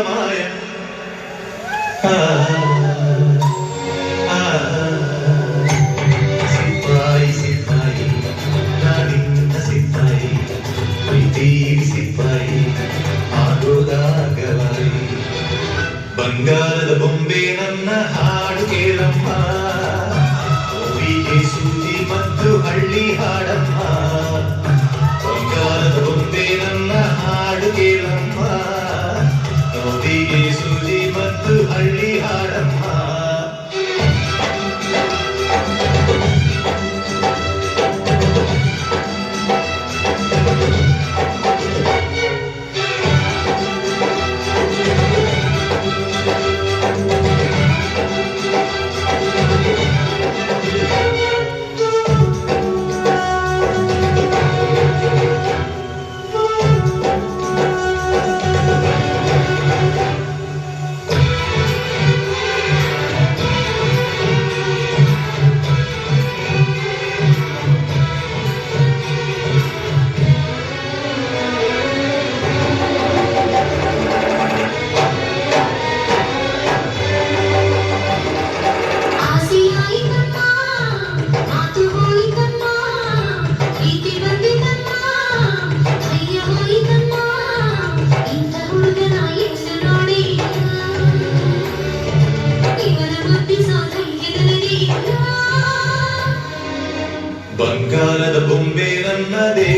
ಮಾಯ ಸಿಪಾಯಿ ಸಿಪಾಯಿ ನಾನಿನ್ನ ಸಿಪಾಯಿ ಪ್ರೀತಿಗೆ ಸಿಪಾಯಿ ಆಗೋದಾಗಲಾಯಿ ಬಂಗಾರದ ಬೊಂಬೆ ನನ್ನ ಹಾಡು ಕೇಳಮ್ಮ ಓವಿಗೆ ಸೂಜಿ ಮತ್ತು ಹಳ್ಳಿ ಹಾಡಮ್ಮ ಬಂಗಾರದ ಬೊಂಬೆ ನನ್ನ ಹಾಡು ಕೇಳಮ್ಮ ಓವಿಗೆ ಸೂಜಿ ಮತ್ತು ಹಳ್ಳಿ ಹಾಡಮ್ಮ ಬಂಗಾರದ ಬೊಂಬೆ ನನ್ನದೇ